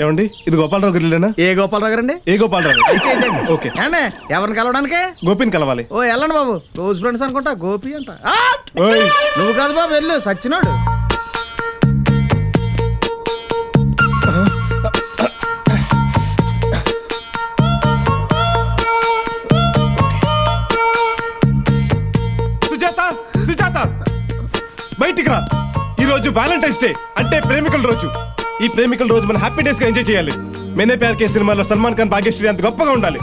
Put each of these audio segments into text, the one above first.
ఏమండి ఇది గోపాలరావు గారిలేనా? ఏ గోపాలరావు గారండి? ఏ గోపాలరావు? అయితే ఓకే. ఎవరిని కలవడానికి? గోపిని కలవాలి. ఓ వెళ్ళండి బాబు, క్లోజ్ ఫ్రెండ్స్ అనుకుంటా. గోపి అంట. ఓయ్ నువ్వు కాదు బాబు, వెళ్ళు, సచ్చినోడు. సుజాత, సుజాత బయటికి రా. ఈ రోజు వ్యాలంటైన్స్ డే, అంటే ప్రేమికుల రోజు. ఈ ప్రేమికుల రోజు మనం హ్యాపీ డేస్ గా ఎంజాయ్ చేయాలి. మేనే ప్యార్ కే సినిమాలో సల్మాన్ ఖాన్ భాగ్యశ్రీ అంత గొప్పగా ఉండాలి.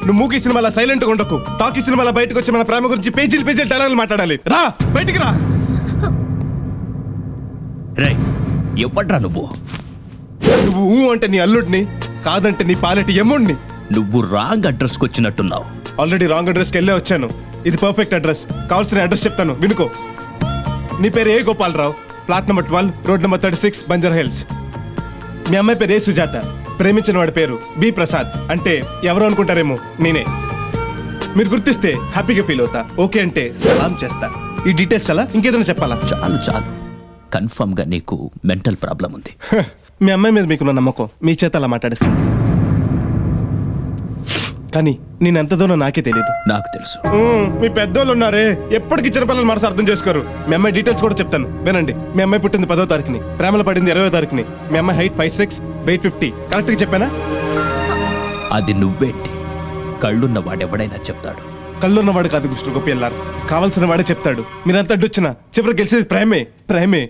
నువ్వు మూకీ సినిమాలో సైలెంట్ గా ఉండకు. టాకీ సినిమాలో బయటకు వచ్చి మన ప్రేమ గురించి పేజీలు పేజీలు డైలాగులు మాట్లాడాలి. రా బయటికి రా. రే ఎవ్వడ్రా నువ్వు? నువ్వు ఊ అంటే నీ అల్లుడిని, కాదంటే నీ పాలెటి ఎమ్ముడిని. నువ్వు రాంగ్ అడ్రస్ కి వచ్చినట్టున్నావు. ఆల్రెడీ రాంగ్ అడ్రస్కి వెళ్ళే వచ్చాను. ఇది పర్ఫెక్ట్ అడ్రస్. కావాల్సిన అడ్రస్ చెప్తాను వినుకో. నీ పేరు ఏ Gopalarao, plot number 12, road number 36, Banjara Hills. మీ అమ్మాయి పేరు ఏ సుజాత, ప్రేమించిన వాడి పేరు బి ప్రసాద్. అంటే ఎవరు అనుకుంటారేమో నేనే. మీరు గుర్తిస్తే హ్యాపీగా ఫీల్ అవుతా. ఓకే అంటే సలాం చేస్తా. ఈ డీటెయిల్స్ చాలా ఇంకేదైనా చెప్పాలా? చాలు చాలు, కన్ఫర్మ్ గా నీకు మెంటల్ ప్రాబ్లం ఉంది. మీ అమ్మాయి మీద మీకున్న నమ్మకం మీ చేత అలా మాట్లాడిస్తాను. కానీ నేను ఎంతదోనో నాకే తెలియదు. నాకు తెలుసు. మీ పెద్దోళ్ళు ఉన్నారే, ఎప్పటికీ చిన్నపిల్లలు మనసు అర్థం చేసుకోరు. మీ అమ్మాయి డీటెయిల్స్ కూడా చెప్తాను వినండి. మీ అమ్మాయి పుట్టింది 10వ తారీఖుని, ప్రేమలో పడింది 20వ తారీఖుని. మీ అమ్మాయి హైట్ 5'6", వెయిట్ 50. కరెక్ట్ గా చెప్పానా? అది నువ్వేంటి? కళ్ళున్న వాడెవడైనా చెప్తాడు. కళ్ళున్నవాడు కాదు మిస్టర్ గోపిఎల్లార్, కావాల్సిన వాడే చెప్తాడు. మీరంతా అడ్డొచ్చినా చివరికి గెలిచేది ప్రేమే. ప్రేమే.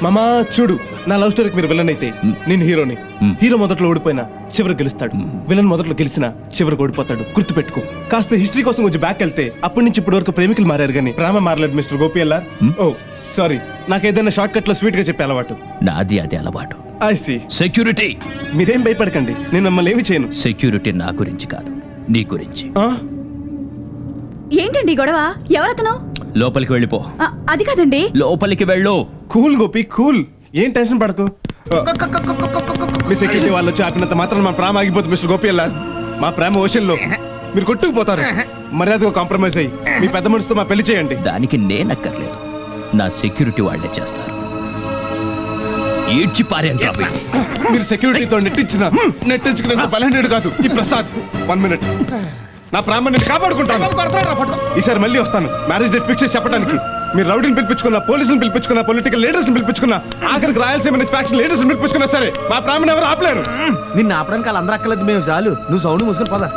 మామా చూడు, నా లవ్ స్టోరీకి మీరు విలన్ అయితే నేను హీరోని. హీరో మొదట్లో ఓడిపోయినా చివరికి గెలుస్తాడు. విలన్ మొదట్లో గెలిచినా చివరికి ఓడిపోతాడు. గుర్తు పెట్టుకో. కాస్త హిస్టరీ కోసం కొంచెం బ్యాక్ వెళ్తే అప్పటి నుంచి ఇప్పటి వరకు ప్రేమికులు మారారు కానీ ప్రేమ మారలేదు మిస్టర్ గోపిఎల్లార్. ఓ సారీ, నాకు ఏదైనా షార్ట్ కట్ లో స్వీట్ గా చెప్పే అలవాటు. నాది అదే అలవాటు. I see. సెక్యూరిటీ. మీరేం భయపడకండి, నేను మిమ్మల్ని ఏమి చేయను. సెక్యూరిటీ నా గురించి కాదు, నీ గురించి. ఏంటండి గొడవ? ఎవరతను? లోపలికి వెళ్ళిపో. అది కాదండి. లోపలికి వెళ్ళు. కూల్ గోపి కూల్, ఏం టెన్షన్ పడకు. మీ సెక్యూరిటీ వాళ్ళు వచ్చి ఆపినంత మాత్రం మా ప్రేమ ఆగిపోతుంది మిస్టర్ గోపిఎల్లార్. మా ప్రేమ ఓషన్లో మీరు కొట్టుకుపోతారు. మర్యాదగా కాంప్రమైజ్ అయ్యి మీ పెద్ద మనిషితో మా పెళ్లి చేయండి. దానికి నేనక్కర్లేదు, నా సెక్యూరిటీ వాళ్లే చేస్తారు. ఈడ్చి పారేండి. మీరు సెక్యూరిటీతో నెట్టించుకునేంత బలహీనుడు కాదు ఈ ప్రసాద్. 1 minute, నా ప్రాణాన్ని నేను కాపాడుకుంటాను. ఈసారి మళ్ళీ వస్తాను మ్యారేజ్ డేట్ ఫిక్స్ చేసి చెప్పడానికి. మీరు రౌడీని పిలిపించుకున్నా, పోలీసులు పిలిపించుకున్నా, పొలిటికల్ లీడర్స్ పిలిపించుకున్నా, ఆఖరికి రాయలసీమ నుంచి ఫ్యాక్షన్ లీడర్స్ పిలిపించుకున్నా సరే మా ప్రాణాన్ని ఎవరు ఆపలేరు. నిన్ను ఆపడానికి వాళ్ళందరూ అక్కర్లేదు, మేము చాలు. నువ్వు సౌండ్ మూసుకొని పోదా.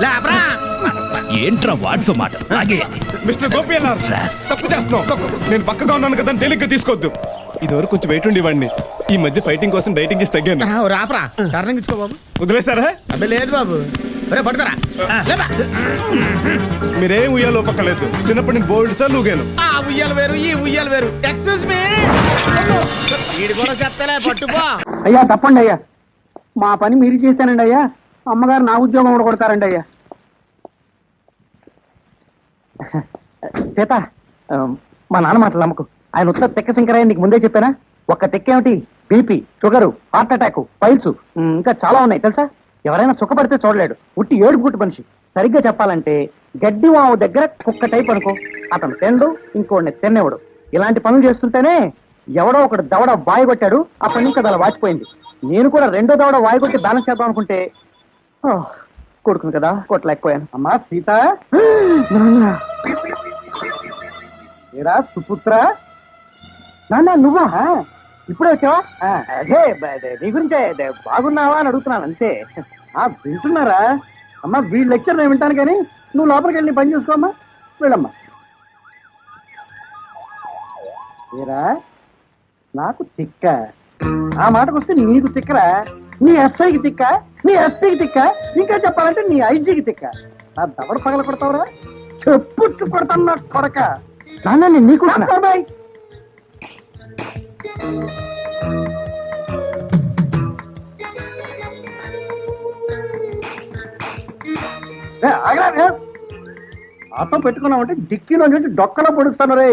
ఏంట్రా వాడితో మాట? మిస్టర్ గోపిఎల్లార్, తప్పు చేస్తున్నావు. నేను పక్కగా ఉన్నాను కదా, తేలిగ్గా తీసుకోవద్దు. ఇదివరకు కొంచెం వెయిట్ ఉండేవాడిని. ఈ మధ్య ఫైటింగ్ కోసం డైటింగ్ చేసి తగ్గాను. రాపరా, టర్నింగ్ ఇచ్చుకో బాబు. వదిలేసారా? అబ్బే లేదు బాబు, పట్టుకోరా. మీరేం ఉయ్యాలో పక్కలేదు. చిన్నప్పుడు నేను బోల్డ్ సార్లు ఊగాను. ఆ ఉయ్యాలు వేరు, ఈ ఉయ్యాలు వేరు. ఎక్స్క్యూజ్ మీ, వీడి కూడా చెప్తలే, పట్టుకో. అయ్యా తప్పండి అయ్యా, మా పని మీరు చేస్తానండి అయ్యా. అమ్మగారు నా ఉద్యోగం కూడా కొడతారండి అయ్యా. సీత, మా నాన్న మాటలు నమ్మకు. ఆయన ఉత్తర తెక్క శంకరయ్య నీకు ముందే చెప్పానా? ఒక్క తెక్కేమిటి, BP, sugar, heart attack, piles, ఇంకా చాలా ఉన్నాయి తెలుసా. ఎవరైనా సుఖపడితే చూడలేడు, ఉట్టి ఏడుపు గుట్టు మనిషి. సరిగ్గా చెప్పాలంటే గడ్డి వాము దగ్గర కుక్క టైప్ అనుకో. అతను తిండు, ఇంకోడిని తిన్నేవాడు. ఇలాంటి పనులు చేస్తుంటేనే ఎవడో ఒకడు దవడ వాయి కొట్టాడు. అప్పటి నుంచి అలా వాచిపోయింది. నేను కూడా రెండో దవడ వాయి కొట్టి బ్యాలెన్స్ చేద్దాం అనుకుంటే కొడుకును కదా కొట్టలేకపోయాను. అమ్మా సీత, ఏరా సుపుత్ర, నాన్న నువ్వా? ఇప్పుడే వచ్చావా? అదే నీ గురించే, బాగున్నావా అని అడుగుతున్నాను అంతే. వింటున్నారా అమ్మా? వీళ్ళ లెక్చర్ నేను వింటాను కానీ నువ్వు లోపలికి వెళ్ళి పని చూసుకోమ్మా. వెళ్ళమ్మా. ఏరా నాకు తిక్క, ఆ మాటకు వస్తే నీకు తిక్కరా? నీ ఎస్ఐకి తిక్క, నీ ఎస్పీకి తిక్క, ఇంకా చెప్పాలంటే నీ ఐజీకి తిక్క. నా దవడ పగల కొడతావురా, చెప్పుచ్చు కొడతాను నా కొడక. నాన్న నీకు ఆటో పెట్టుకున్నామంటే డిక్కీలో నుంచి డొక్కలో పొడుస్తాను రే.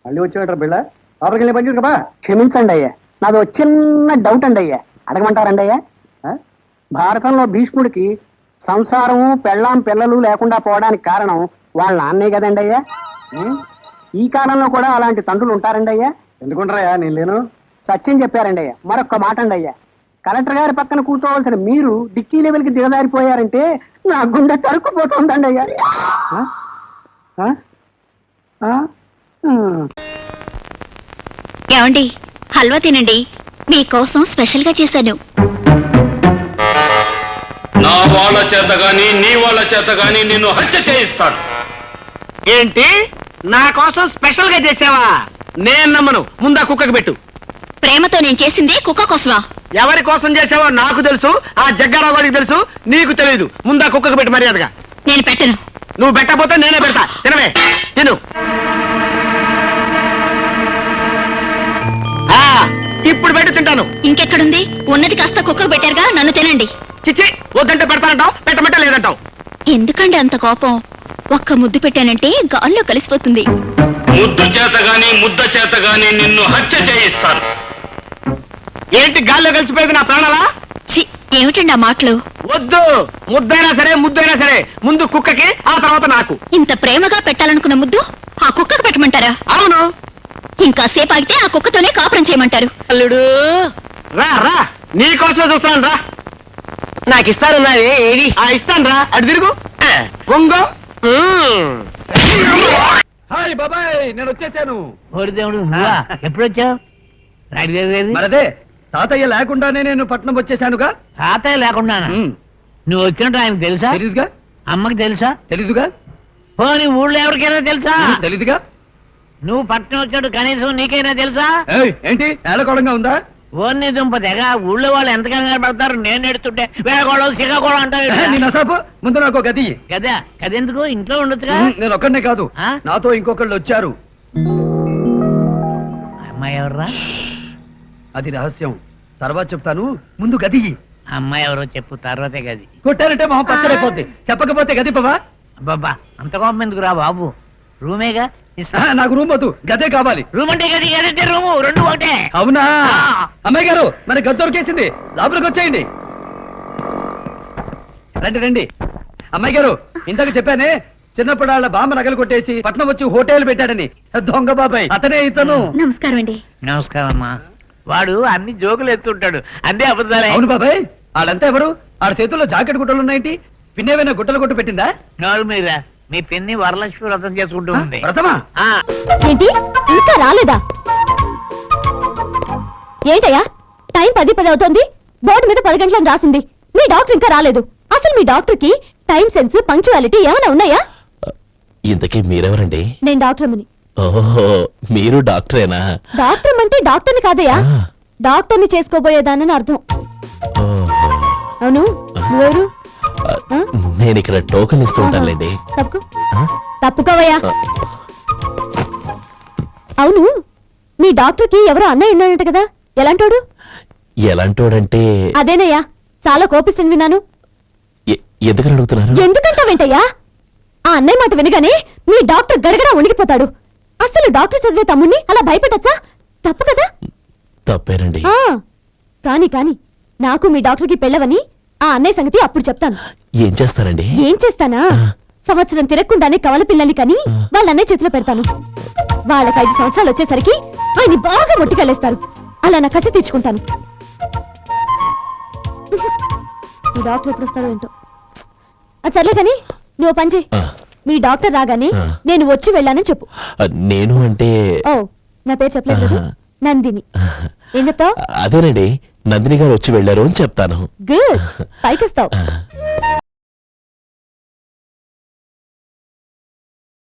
మళ్ళీ వచ్చేవాడు బిళ్ళ, లోపలికి వెళ్ళి పని చూసుకోబా. క్షమించండి అయ్యా, నాది చిన్న డౌట్ అండి అయ్యా, అడగమంటారండి అయ్యా? భారతంలో భీష్ముడికి సంసారము పెళ్ళాం పిల్లలు లేకుండా పోవడానికి కారణం వాళ్ళ నాన్నే కదండి అయ్యా. ఈ కాలంలో కూడా అలాంటి తండ్రులు ఉంటారండి అయ్యా? ఎందుకుంటారయ్యా, నేను లేను. సత్యం చెప్పారండి అయ్యా. మరొక్క మాట అండి అయ్యా, కలెక్టర్ గారి పక్కన కూర్చోవలసిన మీరు డిక్కీ లెవెల్కి దిగజారిపోయారంటే నా గుండె తరుక్కుపోతుందండి అయ్యా. ఆ? ఆ? ఆ? ఉమ్. ఏమండి హల్వా తినండి, మీకోసం స్పెషల్ గా చేశాను. నా వాళ్ళ చేత గాని నీ వాళ్ళ చేత గాని నిన్ను హత్య చేయిస్తాను. ఏంటి నా కోసం స్పెషల్ గా చేసావా? నేను నమ్మను. ముందా కుక్కకి పెట్టు. ప్రేమతో నేను చేసింది కుక్క కోసమా? ఎవరి కోసం చేసావో నాకు తెలుసు, ఆ జగ్గారావు గారికి తెలుసు, నీకు తెలియదు. ముందా కుక్కకి పెట్టు మర్యాదగా. నేను పెట్టను. నువ్వు పెట్టకపోతే నేనే పెడతా. తినవే, తిను. ఆ, ఇప్పుడు పెట్టి తింటాను. ఇంకెక్కడుంది? ఉన్నది కాస్త కుక్కకు పెట్టారుగా, నన్ను తినండి. చిచ్చి, వద్దంటే పెడతానంటావు, పెట్టమంటే లేదంటావు. ఎందుకండి అంత కోపం? ఒక్క ముద్దు పెట్టానంటే గాల్లో కలిసిపోతుంది. ముద్దు చేత గాని ముద్ద చేత గాని నిన్ను హత్య చేయిస్తాను. ఏంటి గాల్లో కలిసిపోయేది నా ప్రాణాలా? చి, ఏమిటండి ఆ మాటలు? వద్దు, ముద్దైనా సరే ముద్దైనా సరే ముందు కుక్కకి, ఆ తర్వాత నాకు. ఇంత ప్రేమగా పెట్టాలనుకున్న ముద్దు ఆ కుక్కకు పెట్టమంటారా? అవును. ఇంకా సేపు ఆగితే ఆ కుక్కతోనే కాపురం చేయమంటారు. అల్లుడు రా రా, నీకోసమే చూస్తున్నాను రా. నాకు ఇస్తానున్నావే, ఏది? ఆ ఇస్తాను రా, అటు తిరుగు. ఒంగో. హాయ్ బాబాయ్, నేను వచ్చేసాను. దేవుడు ఎప్పుడు వచ్చావు? మరదే తాతయ్య లేకుండానే నేను పట్నం వచ్చేసానుగా. తాతయ్య లేకుండా నువ్వు వచ్చినట్టు ఆయనకు తెలుసా? తెలీదుగా. అమ్మకి తెలుసా? తెలీదుగా. పోనీ ఊళ్ళో ఎవరికైనా తెలుసా? తెలీదుగా. నువ్వు పట్నం వచ్చాడు కనీసం నీకైనా తెలుసా? ఏయ్, ఏంటి ఏళకోళంగా ఉందా? ఓన్ని దుంప తెగ ఊళ్ళో వాళ్ళు ఎంత కంగారు పడతారు. నేను ఎడుతుంటే వేళకోళం సిగకోళం అంటారు. నేను అసాపు ముందు నాకు ఒక గది. కదా కదెందుకు ఇంట్లో ఉండొచ్చుగా. నేను ఒక్కడనే కాదు, ఆ? నాతో ఇంకొకళ్ళు వచ్చారు. అమ్మాయి ఎవర్రా? అది రహస్యం, తర్వాత చెప్తాను. ముందు గది. అమ్మాయి ఎవరో చెప్పు, తర్వాతే గది. కొట్టారంటే మొహం పచ్చడైపోద్ది. చెప్పకపోతే గది పవా. అబ్బబ్బా అంత కోపం ఎందుకు రా బాబు? రూమేగా ఇస్తా. నాకు రూమ్ వద్దు, గదే కావాలి. రూమ్ అంటే గది, గది రూము, రెండు ఒకటే. అవునా? ఆ. అమ్మాయి గారు, మరి గది దొరికేసింది, లోపలికి వచ్చేయండి. రండి రండి. అమ్మాయి గారు, ఇంతకు చెప్పానే చిన్నప్పుడు వాళ్ళ బామ్మ నగలు కొట్టేసి పట్నం వచ్చి హోటల్ పెట్టాడని. దొంగ బాబాయ్ అతనే ఇతను. నమస్కారం అండి. నమస్కారం అమ్మా. వాడు అన్ని జోకులు ఎత్తుంటాడు, అంతే అబద్ధాలే. అవును బాబాయ్, వాళ్ళంతా ఎవరు? వాళ్ళ చేతుల్లో జాకెట్ గుట్టలు ఉన్నాయేంటి? పిన్నేమైనా గుట్టలు కొట్టు పెట్టిందా? నోరు మీద మీ పిన్ని వరలక్ష్మి వ్రతం చేసుకుంటూ ఉంది. వ్రతమా? ఆ, ఏంటి ఇంకా రాలేదా? ఏంటయ్యా టైం 10 అవుతోంది, బోర్డు మీద 10 గంటలను రాసింది. మీ డాక్టర్ ఇంకా రాలేదు. అసలు మీ డాక్టర్ కి టైం సెన్స్, పంక్చువాలిటీ ఏమైనా ఉన్నాయా? ఇంతకీ మీరెవరండి? నేను డాక్టర్ అమ్మని. ఓహో, మీరు డాక్టరేనా? డాక్టర్ అంటే డాక్టర్ని కాదయ్యా, డాక్టర్ని చేసుకోబోయేదానని అర్థం. ఓహో. అవును, నువ్వెవరు? నేను ఇక్కడ టోకెన్ ఇస్తూ ఉంటానులేండి. తప్పుకో, తప్పుకోవయ్యా. అవును, మీ డాక్టర్ కి ఎవరో అన్నయ్య ఉన్నాడంట కదా, ఎలాంటోడు? ఎలాంటోడంటే అదేనయ్యా, చాలా కోపిస్తుంది విన్నాను. ఎందుకని అడుగుతున్నారు? ఎందుకంటావేంటయ్యా? ఆ అన్నయ్య మాట వినగానే మీ డాక్టర్ గడగడా ఉణికిపోతాడు. అసలు డాక్టర్ చదివే తమ్ముణ్ణి అలా భయపెట్టచ్చా? తప్పు కదా? తప్పేనండి. ఆ, కాని కాని నాకు మీ డాక్టర్కి పెళ్ళవని ఆ అన్నయ్య సంగతి అప్పుడు చెప్తాను. ఏం చేస్తారండి? ఏం చేస్తానా? సంవత్సరం తిరగకుండానే కవల పిల్లల్ని కని వాళ్ళ అన్నయ్య చేతిలో పెడతాను. వాళ్ళకి 5 సంవత్సరాలు వచ్చేసరికి ఆయన్ని బాగా మొట్టికెళ్ళేస్తారు. అలా నా కసి తీర్చుకుంటాను. ఈ డాక్టర్ ఎప్పుడు వస్తాడో ఏంటో. అది సర్లే కానీ నువ్వు పని చేయి. ఆ. మీ డాక్టర్ రాగానే ఆ. నేను వచ్చి వెళ్ళానని చెప్పు. నేను అంటే ఓ, నా పేరు చెప్పలేదు కదా? ఆహా. నందిని. ఏం చెప్తావు? అదేనండి, నందిని గారు వచ్చి వెళ్ళారు అని చెప్తాను. గుడ్, పైకిస్తావు.